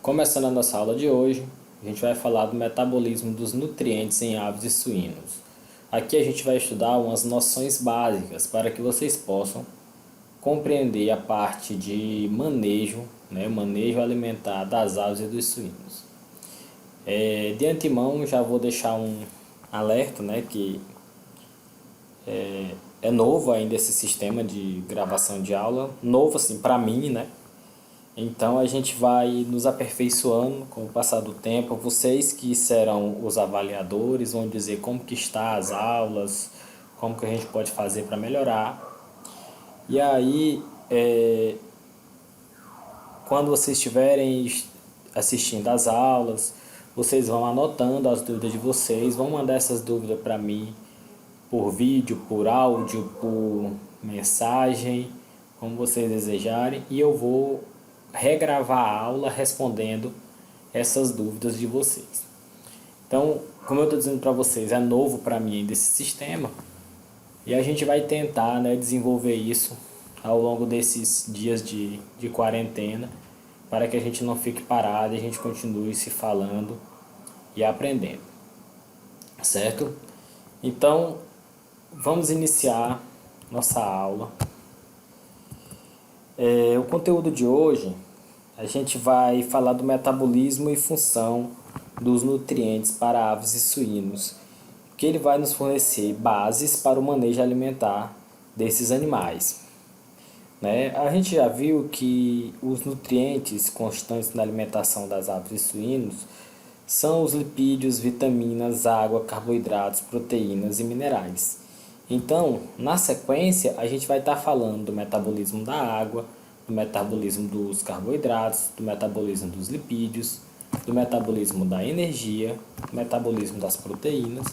Começando a nossa aula de hoje, a gente vai falar do metabolismo dos nutrientes em aves e suínos. Aqui a gente vai estudar umas noções básicas para que vocês possam compreender a parte de manejo, manejo alimentar das aves e dos suínos. De antemão já vou deixar um alerta, que é novo ainda esse sistema de gravação de aula, novo assim para mim, né? Então a gente vai nos aperfeiçoando com o passar do tempo. Vocês que serão os avaliadores vão dizer como que está as aulas, como que a gente pode fazer para melhorar. E aí, quando vocês estiverem assistindo às aulas, vocês vão anotando as dúvidas de vocês, vão mandar essas dúvidas para mim por vídeo, por áudio, por mensagem, como vocês desejarem, e eu vou regravar a aula respondendo essas dúvidas de vocês. Então, como eu estou dizendo para vocês, é novo para mim ainda esse sistema, e a gente vai tentar, desenvolver isso ao longo desses dias de quarentena, para que a gente não fique parado e a gente continue se falando e aprendendo, certo? Então, vamos iniciar nossa aula. O conteúdo de hoje, a gente vai falar do metabolismo e função dos nutrientes para aves e suínos, que ele vai nos fornecer bases para o manejo alimentar desses animais. A gente já viu que os nutrientes constantes na alimentação das aves e suínos são os lipídios, vitaminas, água, carboidratos, proteínas e minerais. Então, na sequência, a gente vai estar falando do metabolismo da água, do metabolismo dos carboidratos, do metabolismo dos lipídios, do metabolismo da energia, metabolismo das proteínas,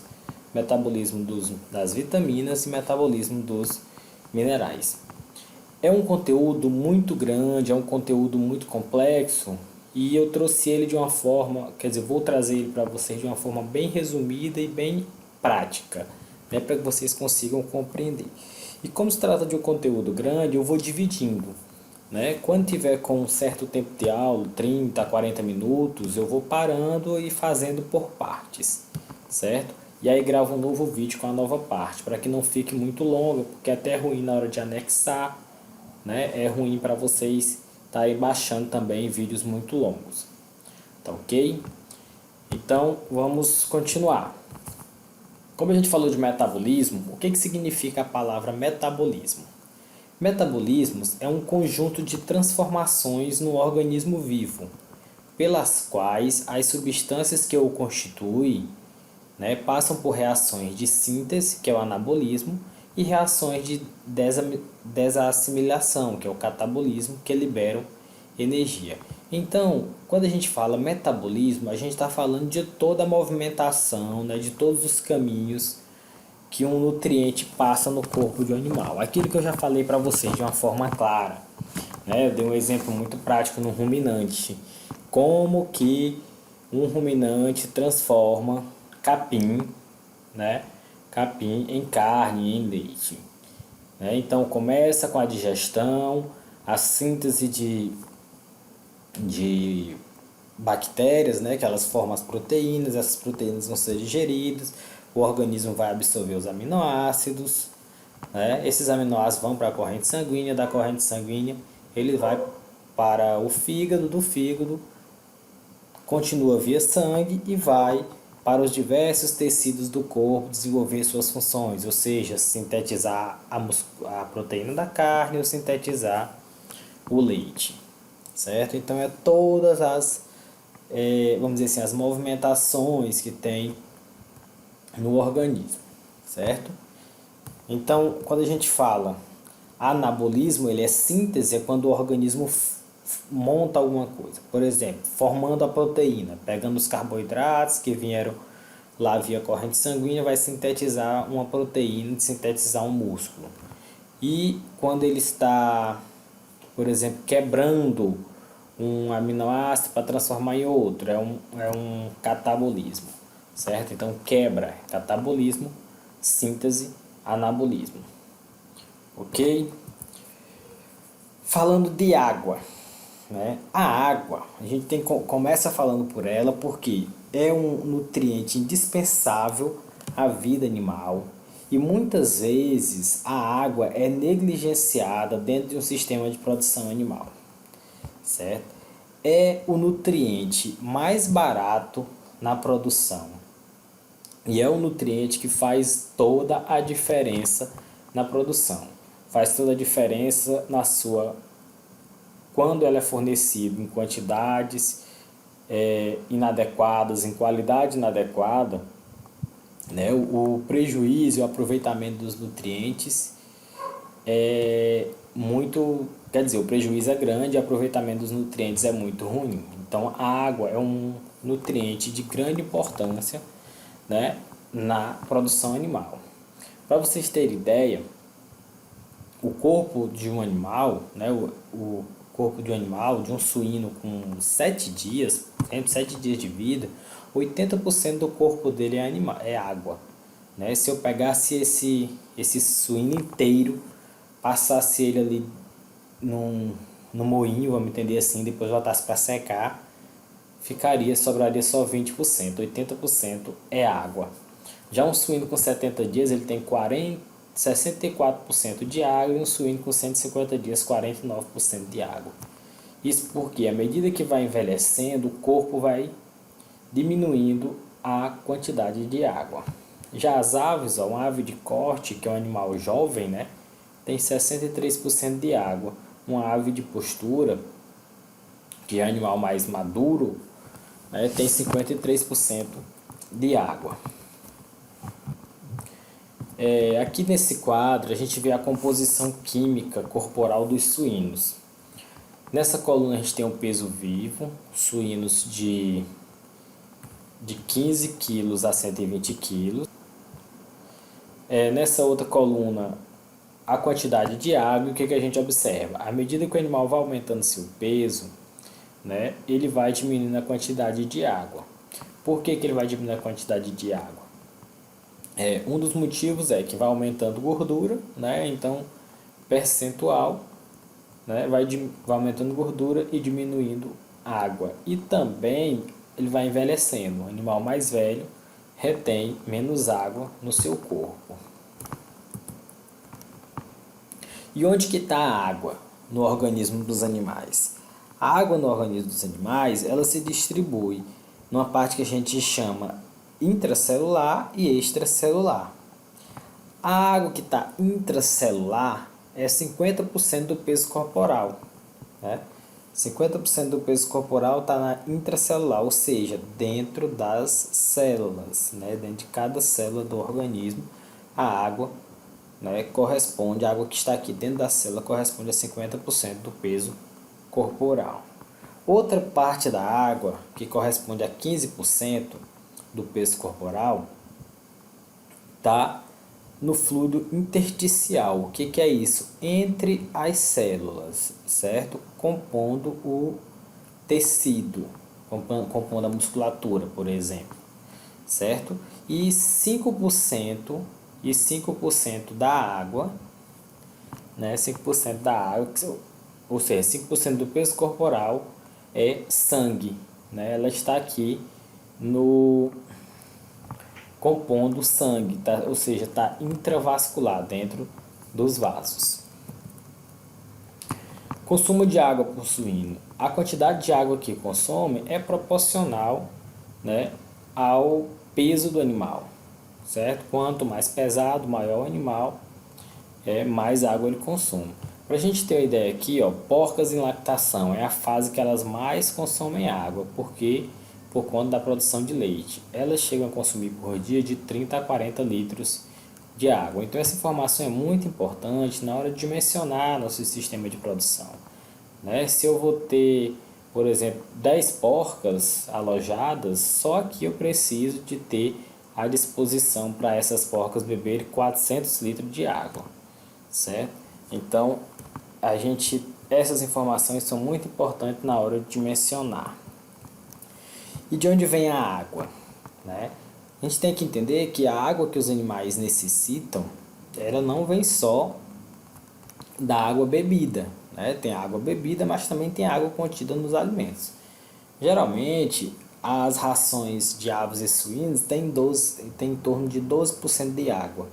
metabolismo das vitaminas e metabolismo dos minerais. É um conteúdo muito grande, é um conteúdo muito complexo, e eu trouxe ele de uma forma, vou trazer ele para vocês de uma forma bem resumida e bem prática, para que vocês consigam compreender. E como se trata de um conteúdo grande, eu vou dividindo. Quando tiver com um certo tempo de aula, 30 a 40 minutos, eu vou parando e fazendo por partes, certo? E aí gravo um novo vídeo com a nova parte, para que não fique muito longa, porque é até ruim na hora de anexar, é ruim para vocês estarem baixando também vídeos muito longos, tá ok? Então vamos continuar. Como a gente falou de metabolismo, o que significa a palavra metabolismo? Metabolismos é um conjunto de transformações no organismo vivo, pelas quais as substâncias que o constituem, passam por reações de síntese, que é o anabolismo, e reações de desassimilação, que é o catabolismo, que liberam energia. Então, quando a gente fala metabolismo, a gente está falando de toda a movimentação, de todos os caminhos que um nutriente passa no corpo de um animal. Aquilo que eu já falei para vocês de uma forma clara. Eu dei um exemplo muito prático no ruminante. Como que um ruminante transforma capim, capim em carne, em leite. Então começa com a digestão, a síntese de bactérias, que elas formam as proteínas, essas proteínas vão ser digeridas, o organismo vai absorver os aminoácidos, esses aminoácidos vão para a corrente sanguínea, da corrente sanguínea ele vai para o fígado, do fígado continua via sangue e vai para os diversos tecidos do corpo desenvolver suas funções, ou seja, sintetizar a proteína da carne ou sintetizar o leite, certo? Então é todas as, vamos dizer assim, as movimentações que tem no organismo, certo? Então, quando a gente fala anabolismo, ele é síntese, é quando o organismo monta alguma coisa. Por exemplo, formando a proteína, pegando os carboidratos que vieram lá via corrente sanguínea, vai sintetizar uma proteína, sintetizar um músculo. E quando ele está, por exemplo, quebrando um aminoácido para transformar em outro, é um catabolismo, certo? Então, quebra, catabolismo, síntese, anabolismo. Ok? Falando de água, né? A água, a gente começa falando por ela porque é um nutriente indispensável à vida animal e muitas vezes a água é negligenciada dentro de um sistema de produção animal, certo? É o nutriente mais barato na produção e é o nutriente que faz toda a diferença na produção. Faz toda a diferença na sua quando ela é fornecida em quantidades inadequadas, em qualidade inadequada, né, o prejuízo e o aproveitamento dos nutrientes é muito, quer dizer, o prejuízo é grande e o aproveitamento dos nutrientes é muito ruim. Então a água é um nutriente de grande importância, né, na produção animal. Para vocês terem ideia, o corpo de um animal, né, o corpo de um animal, de um suíno com 7 dias, 7 dias de vida, 80% do corpo dele é água. Né? Se eu pegasse esse suíno inteiro, passasse ele ali no moinho, vamos entender assim, depois voltasse para secar, sobraria só 20%, 80% é água. Já um suíno com 70 dias, ele tem 64% de água e um suíno com 150 dias, 49% de água. Isso porque à medida que vai envelhecendo, o corpo vai diminuindo a quantidade de água. Já as aves, uma ave de corte, que é um animal jovem, né, tem 63% de água. Uma ave de postura, que é um animal mais maduro, né, tem 53% de água. Aqui nesse quadro a gente vê a composição química corporal dos suínos. Nessa coluna a gente tem um peso vivo, suínos de 15 quilos a 120 quilos. Nessa outra coluna a quantidade de água, o que a gente observa? À medida que o animal vai aumentando seu peso, né, ele vai diminuindo a quantidade de água. Por que ele vai diminuir a quantidade de água? Um dos motivos é que vai aumentando gordura, né? Então percentual, né? vai aumentando gordura e diminuindo água. E também ele vai envelhecendo. O animal mais velho retém menos água no seu corpo. E onde que está a água no organismo dos animais? A água no organismo dos animais, ela se distribui numa parte que a gente chama intracelular e extracelular. A água que está intracelular é 50% do peso corporal. Né? 50% do peso corporal está na intracelular, ou seja, dentro das células, né? Dentro de cada célula do organismo, a água, né, corresponde, a água que está aqui dentro da célula corresponde a 50% do peso corporal. Outra parte da água, que corresponde a 15% do peso corporal, está no fluido intersticial. O que é isso? Entre as células, certo? Compondo o tecido, compondo a musculatura, por exemplo, certo? E 5% da água, né? 5% da água, ou seja, 5% do peso corporal é sangue, né? Ela está aqui compondo sangue, tá? Ou seja, está intravascular dentro dos vasos. Consumo de água por suíno. A quantidade de água que consome é proporcional, né, ao peso do animal, certo? Quanto mais pesado, maior o animal, mais água ele consome. Para a gente ter uma ideia aqui, porcas em lactação é a fase que elas mais consomem água, porque por conta da produção de leite. Elas chegam a consumir por dia de 30 a 40 litros de água. Então essa informação é muito importante na hora de dimensionar nosso sistema de produção. Né? Se eu vou ter, por exemplo, 10 porcas alojadas, só que eu preciso de ter à disposição para essas porcas beberem 400 litros de água. Certo? Então, essas informações são muito importantes na hora de dimensionar. E de onde vem a água? Né? A gente tem que entender que a água que os animais necessitam, ela não vem só da água bebida. né? Tem água bebida, mas também tem água contida nos alimentos. Geralmente, as rações de aves e suínos têm em torno de 12% de água,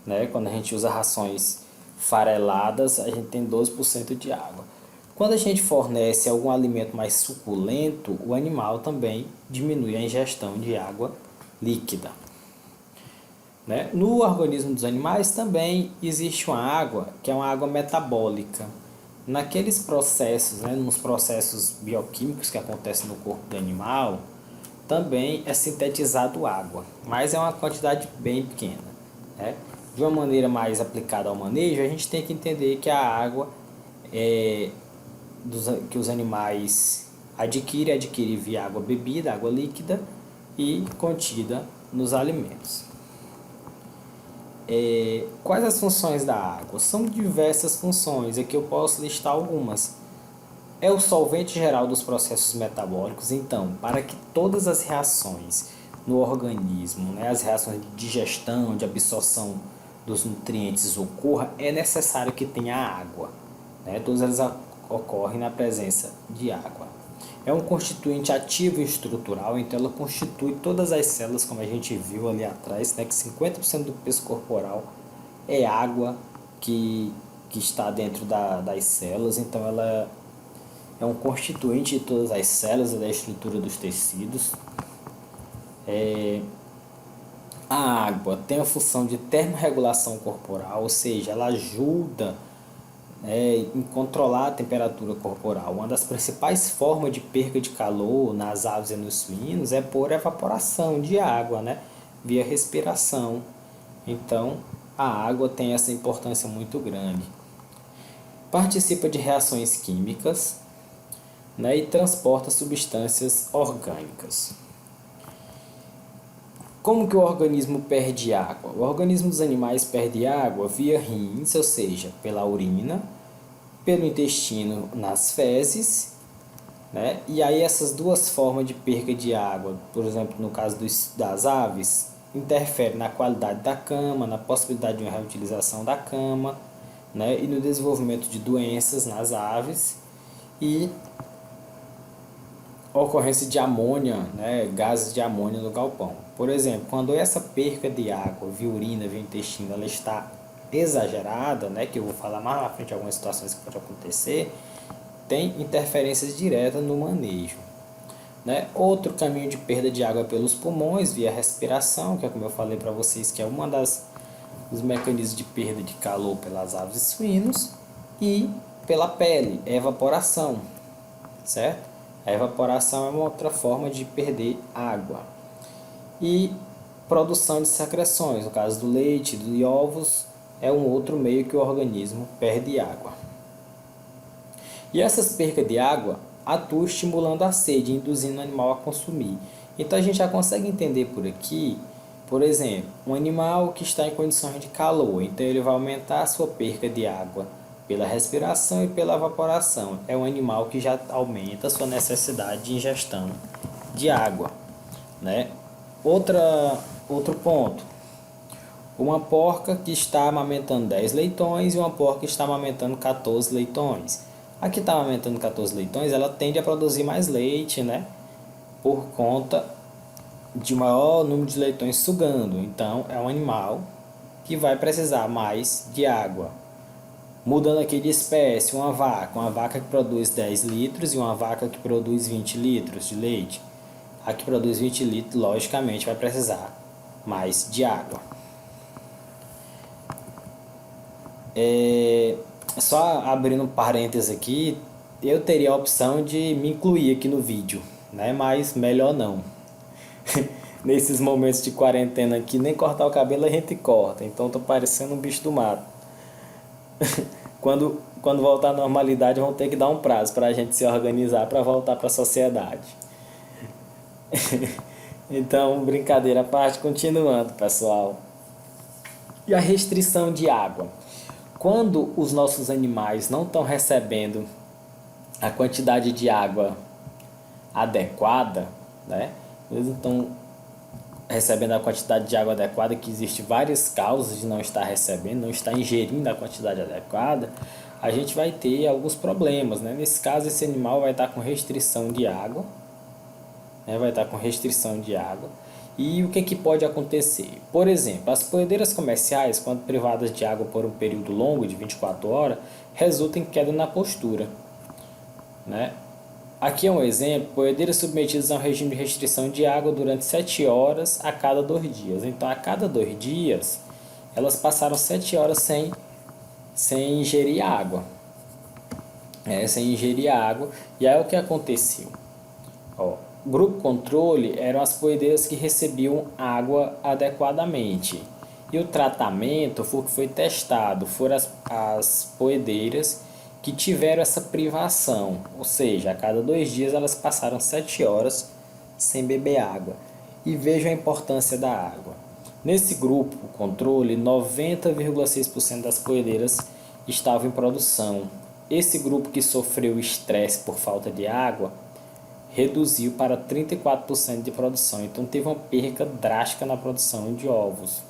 né? Quando a gente usa rações fareladas, a gente tem 12% de água. Quando a gente fornece algum alimento mais suculento, o animal também diminui a ingestão de água líquida, né? No organismo dos animais também existe uma água que é uma água metabólica. Naqueles processos, né, nos processos bioquímicos que acontecem no corpo do animal, também é sintetizado água, mas é uma quantidade bem pequena, né? De uma maneira mais aplicada ao manejo, a gente tem que entender que a água que os animais adquire via água bebida, água líquida e contida nos alimentos. Quais as funções da água? São diversas funções, aqui eu posso listar algumas. É o solvente geral dos processos metabólicos, então, para que todas as reações no organismo, né, as reações de digestão, de absorção dos nutrientes ocorra, é necessário que tenha água, né? Todas elas ocorrem na presença de água. É um constituinte ativo e estrutural, então ela constitui todas as células, como a gente viu ali atrás, né, que 50% do peso corporal é água que está dentro das células, então ela é um constituinte de todas as células e da estrutura dos tecidos. A água tem a função de termorregulação corporal, ou seja, ela ajuda em controlar a temperatura corporal. Uma das principais formas de perda de calor nas aves e nos suínos é por evaporação de água, né, via respiração. Então, a água tem essa importância muito grande. Participa de reações químicas, né, e transporta substâncias orgânicas. Como que o organismo perde água? O organismo dos animais perde água via rins, ou seja, pela urina, pelo intestino nas fezes, né? E aí essas duas formas de perda de água, por exemplo, no caso das aves, interferem na qualidade da cama, na possibilidade de uma reutilização da cama, né? E no desenvolvimento de doenças nas aves e ocorrência de amônia, né, gases de amônia no galpão. Por exemplo, quando essa perca de água via urina, via intestino, ela está exagerada, né, que eu vou falar mais na frente de algumas situações que pode acontecer, tem interferências diretas no manejo, né? Outro caminho de perda de água é pelos pulmões, via respiração, que é como eu falei para vocês, que é uma dos mecanismos de perda de calor pelas aves e suínos, e pela pele, evaporação, certo? A evaporação é uma outra forma de perder água. E produção de secreções, no caso do leite, de ovos, é um outro meio que o organismo perde água. E essas percas de água atuam estimulando a sede, induzindo o animal a consumir. Então a gente já consegue entender por aqui, por exemplo, um animal que está em condições de calor, então ele vai aumentar a sua perca de água pela respiração e pela evaporação. É um animal que já aumenta a sua necessidade de ingestão de água, né? Outro ponto. Uma porca que está amamentando 10 leitões e uma porca que está amamentando 14 leitões. A que está amamentando 14 leitões, ela tende a produzir mais leite, né? Por conta de maior número de leitões sugando. Então, é um animal que vai precisar mais de água. Mudando aqui de espécie, uma vaca que produz 10 litros e uma vaca que produz 20 litros de leite. A que produz 20 litros, logicamente, vai precisar mais de água. Só abrindo um parênteses aqui, eu teria a opção de me incluir aqui no vídeo, né? Mas melhor não. Nesses momentos de quarentena aqui, nem cortar o cabelo a gente corta, então tô parecendo um bicho do mato. Quando voltar à normalidade, vão ter que dar um prazo para a gente se organizar para voltar para a sociedade. Então, brincadeira à parte, continuando, pessoal. E a restrição de água? Quando os nossos animais não estão recebendo a quantidade de água adequada, né? Eles não estão recebendo a quantidade de água adequada, que existe várias causas de não estar recebendo, não estar ingerindo a quantidade adequada, a gente vai ter alguns problemas, né? Nesse caso, esse animal vai estar com restrição de água, né? Vai estar com restrição de água. E o que pode acontecer? Por exemplo, as poedeiras comerciais, quando privadas de água por um período longo de 24 horas, resultam em queda na postura, né? Aqui é um exemplo: poedeiras submetidas a um regime de restrição de água durante 7 horas a cada 2 dias. Então, a cada 2 dias, elas passaram 7 horas sem ingerir água. Sem ingerir água. E aí o que aconteceu? Ó, grupo controle eram as poedeiras que recebiam água adequadamente. E o tratamento foi o que foi testado, foram as poedeiras que tiveram essa privação, ou seja, a cada 2 dias elas passaram 7 horas sem beber água. E vejam a importância da água. Nesse grupo controle, 90,6% das poedeiras estavam em produção. Esse grupo que sofreu estresse por falta de água reduziu para 34% de produção. Então teve uma perca drástica na produção de ovos.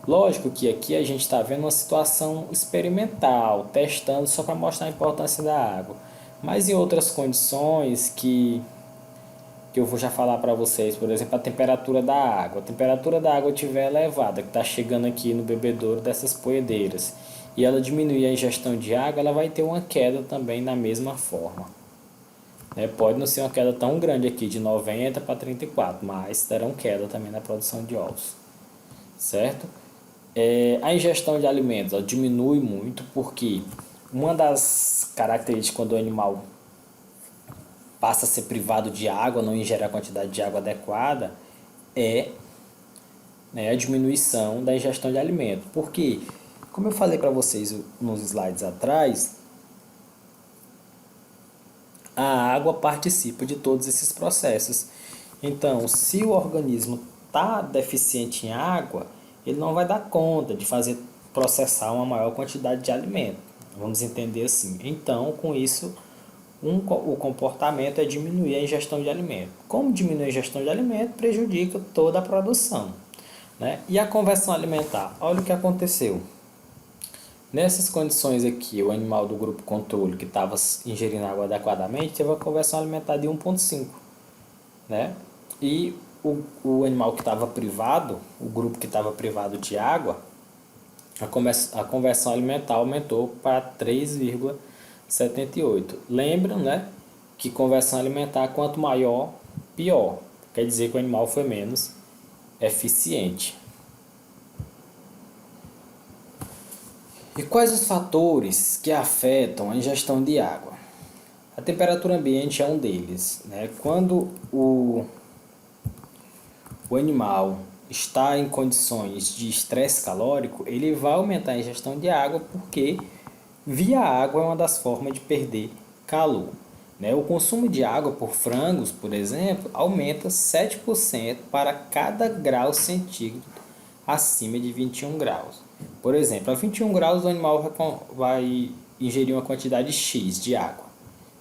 Lógico que aqui a gente está vendo uma situação experimental, testando só para mostrar a importância da água. Mas em outras condições que eu vou já falar para vocês, por exemplo, a temperatura da água. A temperatura da água estiver elevada, que está chegando aqui no bebedouro dessas poedeiras, e ela diminuir a ingestão de água, ela vai ter uma queda também da mesma forma. Pode não ser uma queda tão grande aqui, de 90 para 34, mas terão queda também na produção de ovos, certo? A ingestão de alimentos diminui muito, porque uma das características quando o animal passa a ser privado de água, não ingere a quantidade de água adequada, é a diminuição da ingestão de alimento. Porque, como eu falei para vocês nos slides atrás, a água participa de todos esses processos. Então, se o organismo está deficiente em água, ele não vai dar conta de processar uma maior quantidade de alimento. Vamos entender assim. Então, com isso, o comportamento é diminuir a ingestão de alimento. Como diminuir a ingestão de alimento, prejudica toda a produção, né? E a conversão alimentar? Olha o que aconteceu. Nessas condições aqui, o animal do grupo controle que estava ingerindo água adequadamente teve uma conversão alimentar de 1,5, né? E o animal que estava privado, o grupo que estava privado de água, a conversão alimentar aumentou para 3,78. Lembram, né, que conversão alimentar, quanto maior, pior. Quer dizer que o animal foi menos eficiente. E quais os fatores que afetam a ingestão de água? A temperatura ambiente é um deles, né? Quando o animal está em condições de estresse calórico, ele vai aumentar a ingestão de água, porque via água é uma das formas de perder calor, né? O consumo de água por frangos, por exemplo, aumenta 7% para cada grau centígrado acima de 21 graus. Por exemplo, a 21 graus o animal vai ingerir uma quantidade X de água.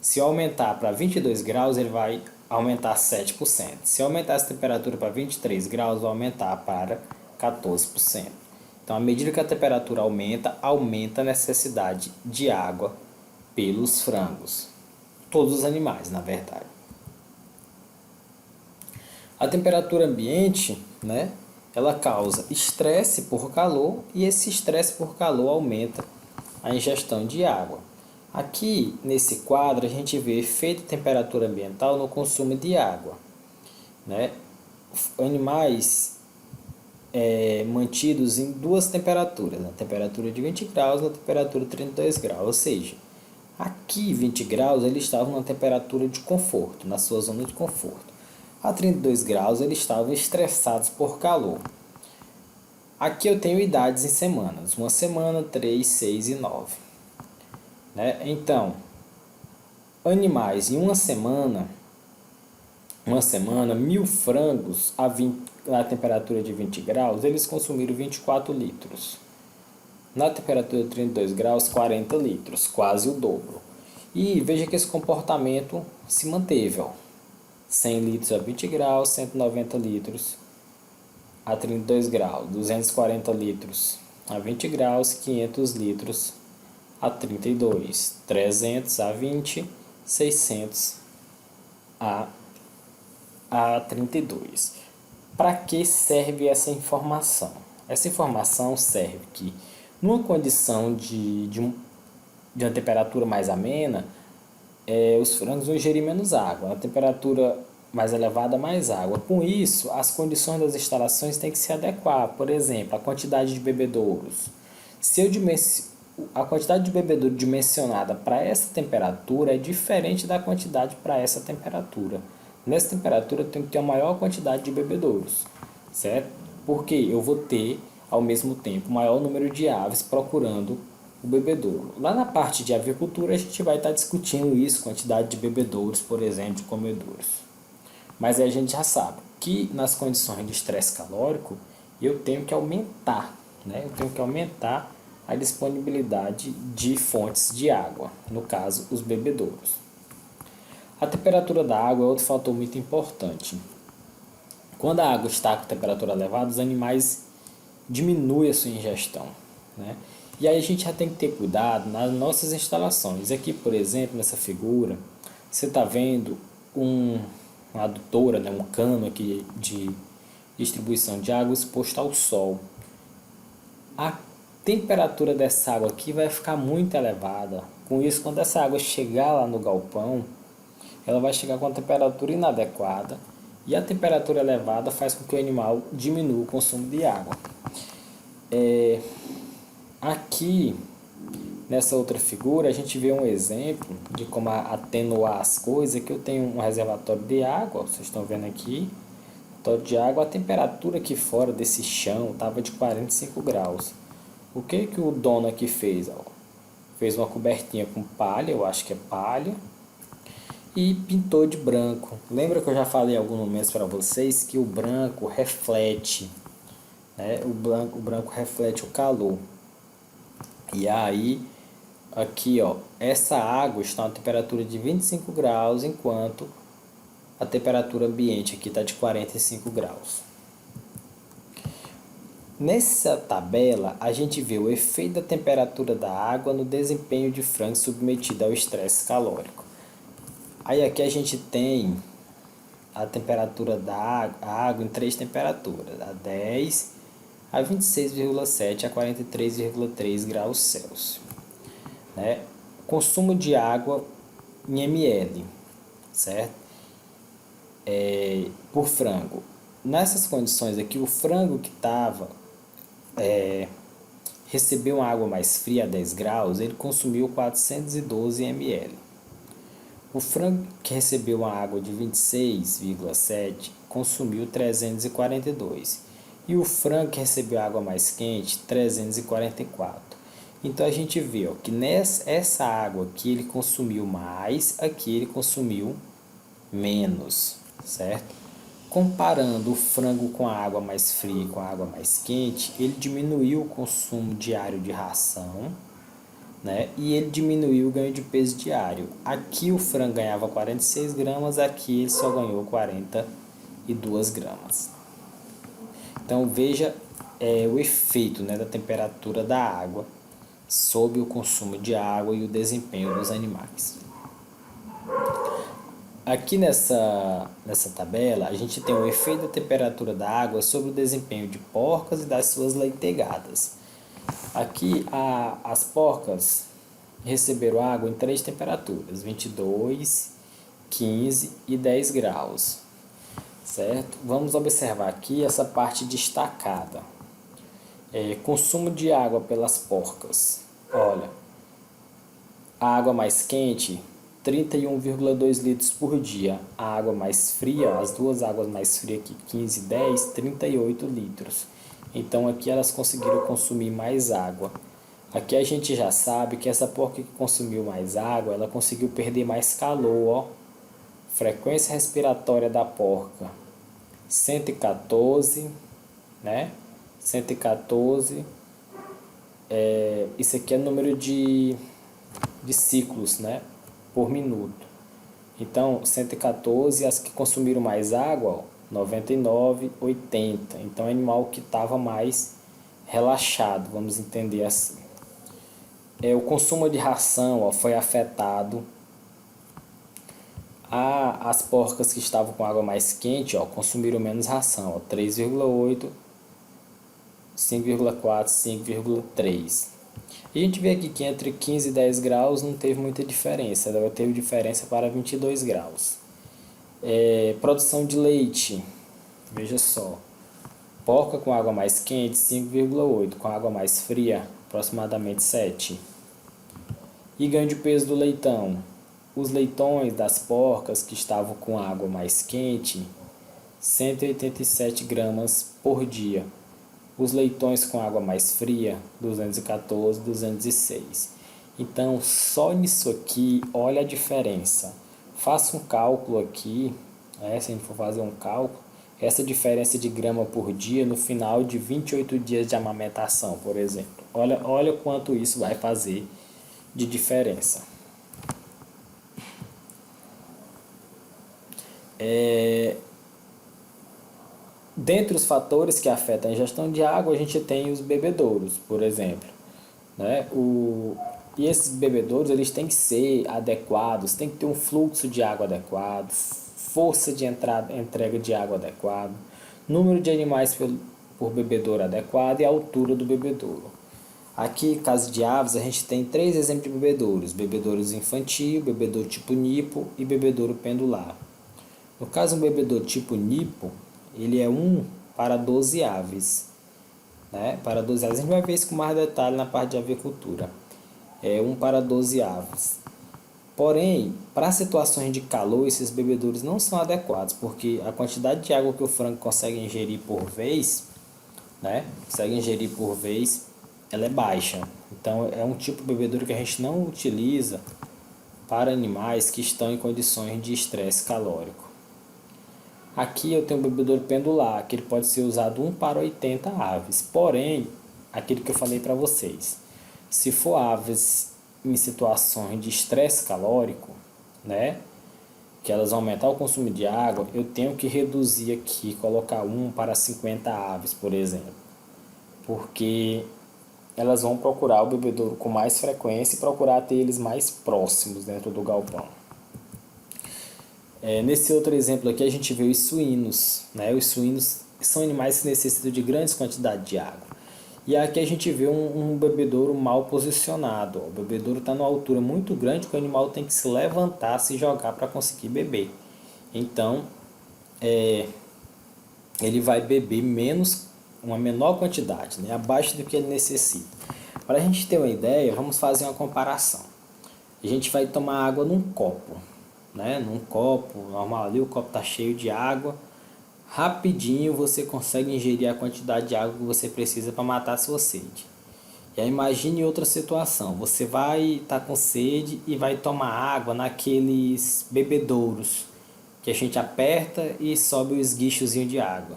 Se aumentar para 22 graus, ele vai aumentar 7%. Se aumentar essa temperatura para 23 graus, vai aumentar para 14%. Então, à medida que a temperatura aumenta, aumenta a necessidade de água pelos frangos. Todos os animais, na verdade. A temperatura ambiente, né, ela causa estresse por calor, e esse estresse por calor aumenta a ingestão de água. Aqui, nesse quadro, a gente vê efeito de temperatura ambiental no consumo de água, né? Animais mantidos em duas temperaturas, na temperatura de 20 graus e na temperatura de 32 graus, ou seja, aqui 20 graus eles estavam na temperatura de conforto, na sua zona de conforto. A 32 graus eles estavam estressados por calor. Aqui eu tenho idades em semanas, 1 semana, 3, 6 e 9. Né? Então, animais em uma semana, 1.000 frangos a temperatura de 20 graus, eles consumiram 24 litros. Na temperatura de 32 graus, 40 litros, quase o dobro. E veja que esse comportamento se manteve. 100 litros a 20 graus, 190 litros a 32 graus, 240 litros a 20 graus, 500 litros a 32, 300 a 20, 600 a 32. Para que serve essa informação? Essa informação serve que, numa condição de uma temperatura mais amena, os frangos vão ingerir menos água. Na temperatura mais elevada, mais água. Com isso, as condições das instalações têm que se adequar. Por exemplo, a quantidade de bebedouros. A quantidade de bebedouro dimensionada para essa temperatura é diferente da quantidade para essa temperatura. Nessa temperatura, eu tenho que ter uma maior quantidade de bebedouros, certo? Porque eu vou ter, ao mesmo tempo, maior número de aves procurando o bebedouro. Lá na parte de avicultura, a gente vai estar discutindo isso, quantidade de bebedouros, por exemplo, de comedouros. Mas aí a gente já sabe que nas condições de estresse calórico, eu tenho que aumentar, né? Eu tenho que aumentar a disponibilidade de fontes de água, no caso, os bebedouros. A temperatura da água é outro fator muito importante. Quando a água está com temperatura elevada, os animais diminuem a sua ingestão, né? E aí a gente já tem que ter cuidado nas nossas instalações. Aqui, por exemplo, nessa figura, você está vendo uma adutora, né, um cano aqui de distribuição de água exposto ao sol. A temperatura dessa água aqui vai ficar muito elevada. Com isso, quando essa água chegar lá no galpão, ela vai chegar com a temperatura inadequada, e a temperatura elevada faz com que o animal diminua o consumo de água. Aqui, nessa outra figura, a gente vê um exemplo de como atenuar as coisas. Aqui eu tenho um reservatório de água, vocês estão vendo aqui, reservatório de água. A temperatura aqui fora desse chão estava de 45 graus. O que que o dono aqui fez? Fez uma cobertinha com palha, eu acho que é palha, e pintou de branco. Lembra que eu já falei em alguns momentos para vocês que o branco reflete, né? O branco reflete o calor. E aí, aqui, ó, essa água está a uma temperatura de 25 graus, enquanto a temperatura ambiente aqui está de 45 graus. Nessa tabela, a gente vê o efeito da temperatura da água no desempenho de frango submetido ao estresse calórico. Aí aqui a gente tem a temperatura da água em três temperaturas, a 10, a 26,7 a 43,3 graus Celsius. Né? Consumo de água em ml, certo? Por frango. Nessas condições aqui, o frango que recebeu uma água mais fria a 10 graus, ele consumiu 412 ml. O frango que recebeu uma água de 26,7 consumiu 342. E o frango que recebeu água mais quente, 344. Então a gente vê ó, que essa água aqui ele consumiu mais, aqui ele consumiu menos, certo? Comparando o frango com a água mais fria e com a água mais quente, ele diminuiu o consumo diário de ração, né? E ele diminuiu o ganho de peso diário. Aqui o frango ganhava 46 gramas, aqui ele só ganhou 42 gramas. Então veja o efeito, né, da temperatura da água sobre o consumo de água e o desempenho dos animais. Aqui nessa tabela a gente tem o efeito da temperatura da água sobre o desempenho de porcas e das suas leitegadas. Aqui as porcas receberam água em três temperaturas, 22, 15 e 10 graus, certo? Vamos observar aqui essa parte destacada. Consumo de água pelas porcas. Olha, a água mais quente, 31,2 litros por dia. A água mais fria, as duas águas mais frias aqui, 15 e 10, 38 litros. Então aqui elas conseguiram consumir mais água. Aqui a gente já sabe que essa porca que consumiu mais água, ela conseguiu perder mais calor, ó. Frequência respiratória da porca, 114, né? 114, isso aqui é o número de ciclos, né? Por minuto. Então, 114, as que consumiram mais água, ó, 99, 80. Então, é animal que estava mais relaxado, vamos entender assim. O consumo de ração, ó, foi afetado. As porcas que estavam com água mais quente, ó, consumiram menos ração, ó, 3,8, 5,4, 5,3. E a gente vê aqui que entre 15 e 10 graus não teve muita diferença, ela teve diferença para 22 graus. Produção de leite, veja só, porca com água mais quente 5,8, com água mais fria aproximadamente 7. E ganho de peso do leitão, os leitões das porcas que estavam com água mais quente 187 gramas por dia. Os leitões com água mais fria, 214, 206. Então, só nisso aqui, olha a diferença. Faça um cálculo aqui, se a gente for fazer um cálculo, essa diferença de grama por dia no final de 28 dias de amamentação, por exemplo. Olha quanto isso vai fazer de diferença. Dentre os fatores que afetam a ingestão de água, a gente tem os bebedouros, por exemplo. Né? E esses bebedouros eles têm que ser adequados, tem que ter um fluxo de água adequado, força de entrega de água adequado, número de animais por bebedouro adequado e a altura do bebedouro. Aqui, caso de aves, a gente tem 3 exemplos de bebedouros: bebedouros infantil, bebedouro tipo nipo e bebedouro pendular. No caso, um bebedouro tipo nipo, ele é 1 para 12 aves. Né? Para 12 aves, a gente vai ver isso com mais detalhe na parte de avicultura. 1 para 12 aves. Porém, para situações de calor, esses bebedouros não são adequados, porque a quantidade de água que o frango consegue ingerir por vez, ela é baixa. Então, é um tipo de bebedouro que a gente não utiliza para animais que estão em condições de estresse calórico. Aqui eu tenho um bebedouro pendular, que ele pode ser usado 1 para 80 aves. Porém, aquilo que eu falei para vocês, se for aves em situações de estresse calórico, né, que elas vão aumentar o consumo de água, eu tenho que reduzir aqui, colocar 1 para 50 aves, por exemplo. Porque elas vão procurar o bebedouro com mais frequência e procurar ter eles mais próximos dentro do galpão. Nesse outro exemplo aqui a gente vê os suínos. Né? Os suínos são animais que necessitam de grandes quantidades de água. E aqui a gente vê um bebedouro mal posicionado. O bebedouro está numa altura muito grande que o animal tem que se levantar, se jogar para conseguir beber. Então, ele vai beber uma menor quantidade, né? Abaixo do que ele necessita. Para a gente ter uma ideia, vamos fazer uma comparação. A gente vai tomar água num copo. Né? Num copo normal ali, o copo está cheio de água, rapidinho você consegue ingerir a quantidade de água que você precisa para matar a sua sede. E aí imagine outra situação, você vai estar com sede e vai tomar água naqueles bebedouros que a gente aperta e sobe o esguichozinho de água,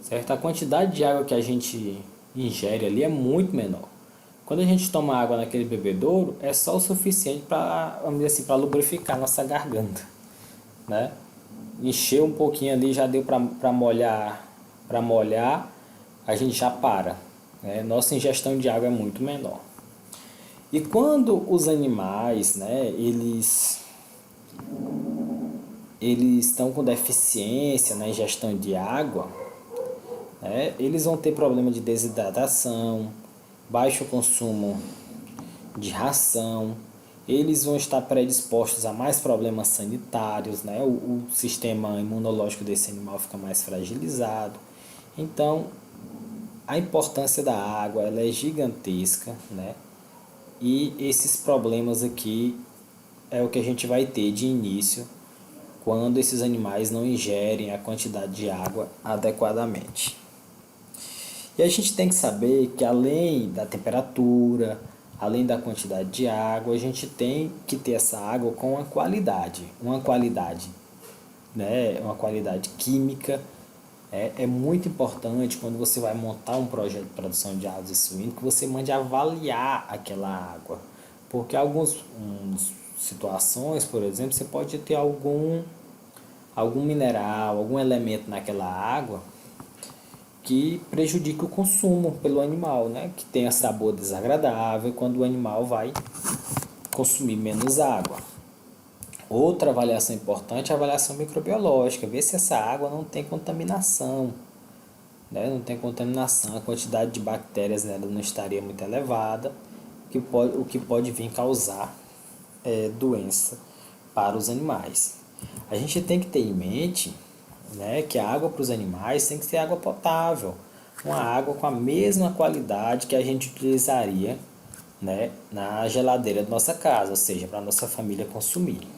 certo? A quantidade de água que a gente ingere ali é muito menor. Quando a gente toma água naquele bebedouro, é só o suficiente para, vamos dizer assim, para lubrificar nossa garganta, né? Encher um pouquinho ali já deu para molhar, a gente já para, né? Nossa ingestão de água é muito menor. E quando os animais, né, eles estão com deficiência na ingestão de água, né, eles vão ter problema de desidratação, baixo consumo de ração, eles vão estar predispostos a mais problemas sanitários, né? O sistema imunológico desse animal fica mais fragilizado. Então, a importância da água ela é gigantesca, né? E esses problemas aqui é o que a gente vai ter de início quando esses animais não ingerem a quantidade de água adequadamente. E a gente tem que saber que além da temperatura, além da quantidade de água, a gente tem que ter essa água com uma qualidade, né? Uma qualidade química. É muito importante quando você vai montar um projeto de produção de aves e suínos que você mande avaliar aquela água. Porque algumas situações, por exemplo, você pode ter algum mineral, algum elemento naquela água que prejudica o consumo pelo animal, né? Que tenha sabor desagradável quando o animal vai consumir menos água. Outra avaliação importante é a avaliação microbiológica, ver se essa água não tem contaminação, né? Não tem contaminação, a quantidade de bactérias nela não estaria muito elevada, o que pode vir causar doença para os animais. A gente tem que ter em mente, né, que a água para os animais tem que ser água potável, uma água com a mesma qualidade que a gente utilizaria, né, na geladeira da nossa casa, ou seja, para a nossa família consumir.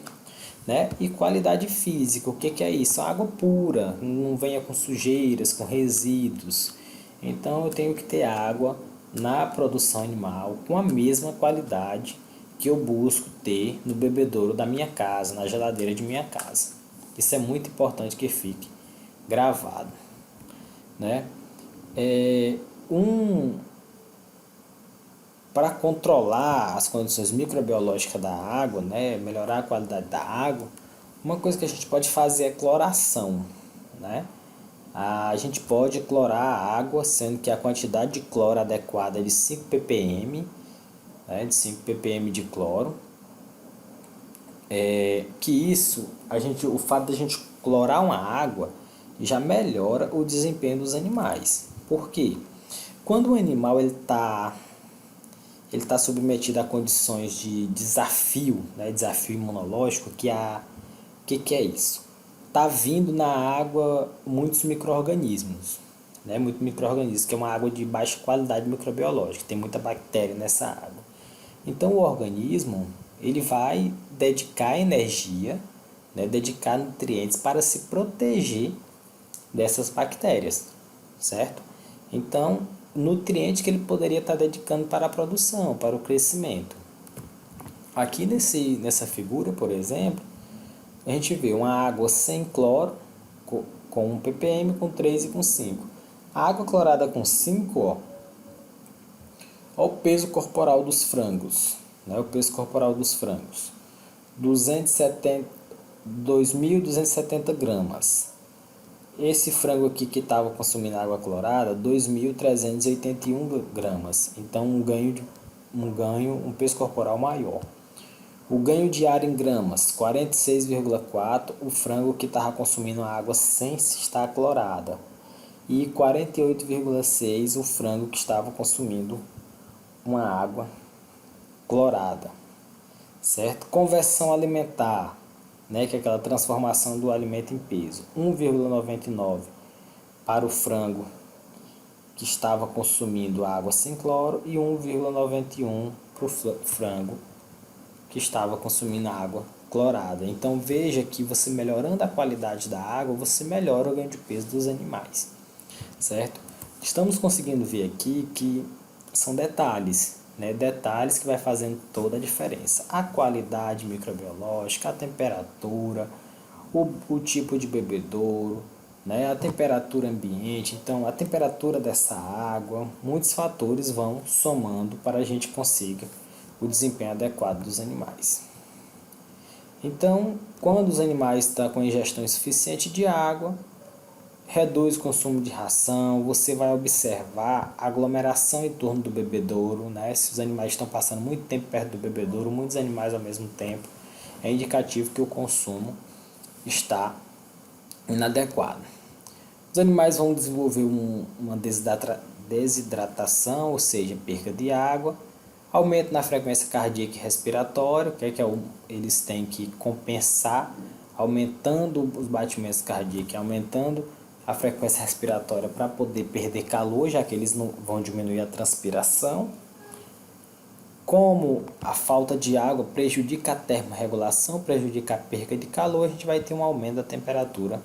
Né? E qualidade física, o que é isso? Água pura, não venha com sujeiras, com resíduos. Então eu tenho que ter água na produção animal com a mesma qualidade que eu busco ter no bebedouro da minha casa, na geladeira de minha casa. Isso é muito importante que fique gravado, né? Um Para controlar as condições microbiológicas da água, né, melhorar a qualidade da água, uma coisa que a gente pode fazer é cloração, né? A gente pode clorar a água, sendo que a quantidade de cloro adequada é de 5 ppm, né, de 5 ppm de cloro. Que isso, o fato de a gente clorar uma água já melhora o desempenho dos animais. Por quê? Quando o animal ele está submetido a condições de desafio, né, desafio imunológico, que é isso? Está vindo na água muitos micro-organismos, né, muitos micro-organismos, que é uma água de baixa qualidade microbiológica, tem muita bactéria nessa água. Então o organismo ele vai dedicar energia, né, dedicar nutrientes para se proteger dessas bactérias, certo? Então, nutrientes que ele poderia estar dedicando para a produção, para o crescimento. Aqui nessa figura, por exemplo, a gente vê uma água sem cloro, com 1 ppm, com 3 e com 5. A água clorada com 5, ó o peso corporal dos frangos, né? O peso corporal dos frangos, 2.270 gramas. Esse frango aqui que estava consumindo água clorada, 2.381 gramas. Então um peso corporal maior. O ganho diário em gramas, 46,4, o frango que estava consumindo água sem estar clorada. E 48,6 o frango que estava consumindo uma água clorada. Certo? Conversão alimentar, né, que é aquela transformação do alimento em peso, 1,99 para o frango que estava consumindo água sem cloro e 1,91 para o frango que estava consumindo água clorada. Então veja que você melhorando a qualidade da água, você melhora o ganho de peso dos animais, certo? Estamos conseguindo ver aqui que são detalhes, né? Detalhes que vai fazendo toda a diferença. A qualidade microbiológica, a temperatura, o tipo de bebedouro, né? A temperatura ambiente, então a temperatura dessa água, muitos fatores vão somando para a gente consiga o desempenho adequado dos animais. Então, quando os animais estão com ingestão insuficiente de água, reduz o consumo de ração, você vai observar a aglomeração em torno do bebedouro, né? Se os animais estão passando muito tempo perto do bebedouro, muitos animais ao mesmo tempo, é indicativo que o consumo está inadequado. Os animais vão desenvolver uma desidratação, ou seja, perca de água, aumento na frequência cardíaca e respiratória, eles têm que compensar, aumentando os batimentos cardíacos, aumentando a frequência respiratória para poder perder calor, já que eles não vão diminuir a transpiração. Como a falta de água prejudica a termorregulação, prejudica a perca de calor, a gente vai ter um aumento da temperatura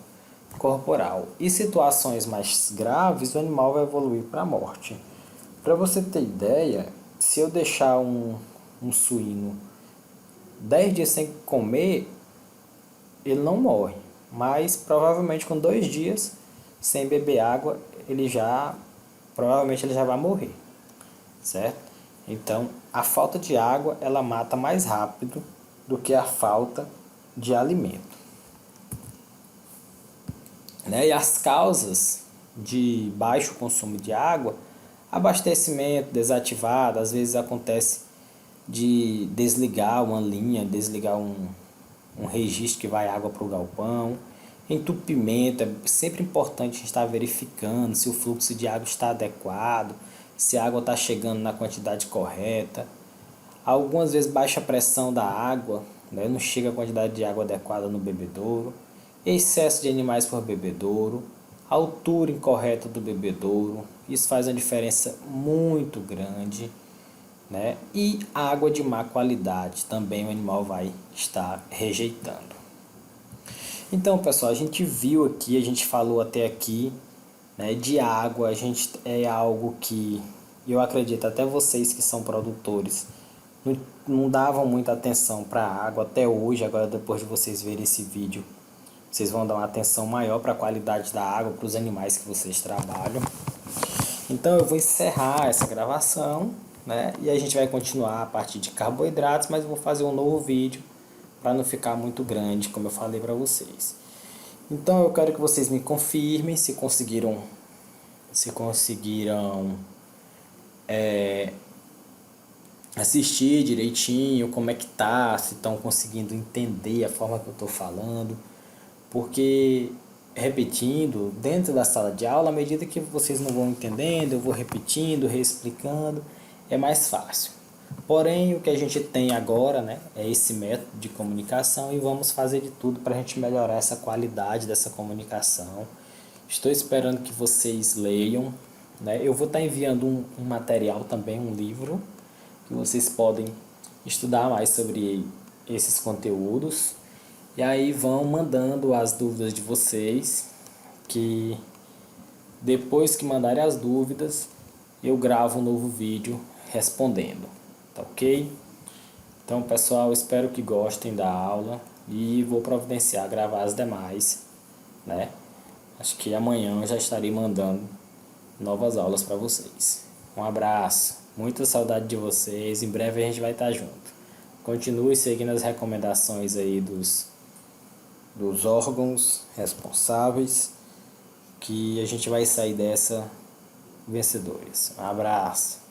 corporal. E situações mais graves, o animal vai evoluir para a morte. Para você ter ideia, se eu deixar um suíno 10 dias sem comer, ele não morre. Mas provavelmente com 2 dias sem beber água, provavelmente ele já vai morrer. Certo? Então, a falta de água, ela mata mais rápido do que a falta de alimento. Né? E as causas de baixo consumo de água, abastecimento desativado, às vezes acontece de desligar uma linha, desligar um registro que vai água para o galpão. Entupimento, é sempre importante a gente estar verificando se o fluxo de água está adequado, se a água está chegando na quantidade correta. Algumas vezes baixa pressão da água, né? Não chega a quantidade de água adequada no bebedouro. Excesso de animais por bebedouro, altura incorreta do bebedouro, isso faz uma diferença muito grande, né? E água de má qualidade também o animal vai estar rejeitando. Então, pessoal, a gente viu aqui, a gente falou até aqui, né, de água. A gente é algo que eu acredito até vocês que são produtores não davam muita atenção para a água até hoje. Agora, depois de vocês verem esse vídeo, vocês vão dar uma atenção maior para a qualidade da água, para os animais que vocês trabalham. Então eu vou encerrar essa gravação, né? E a gente vai continuar a partir de carboidratos, mas eu vou fazer um novo vídeo para não ficar muito grande, como eu falei para vocês. Então eu quero que vocês me confirmem se conseguiram assistir direitinho, como é que tá, se estão conseguindo entender a forma que eu estou falando. Porque, repetindo, dentro da sala de aula, à medida que vocês não vão entendendo, eu vou repetindo, reexplicando, é mais fácil. Porém, o que a gente tem agora, né, é esse método de comunicação e vamos fazer de tudo para a gente melhorar essa qualidade dessa comunicação. Estou esperando que vocês leiam, né? Eu vou estar enviando um material também, um livro, que vocês podem estudar mais sobre esses conteúdos. E aí vão mandando as dúvidas de vocês, que depois que mandarem as dúvidas, eu gravo um novo vídeo respondendo, tá ok? Então, pessoal, espero que gostem da aula e vou providenciar gravar as demais, né? Acho que amanhã eu já estarei mandando novas aulas para vocês. Um abraço, muita saudade de vocês, em breve a gente vai estar junto. Continue seguindo as recomendações aí dos órgãos responsáveis, que a gente vai sair dessa vencedores. Um abraço.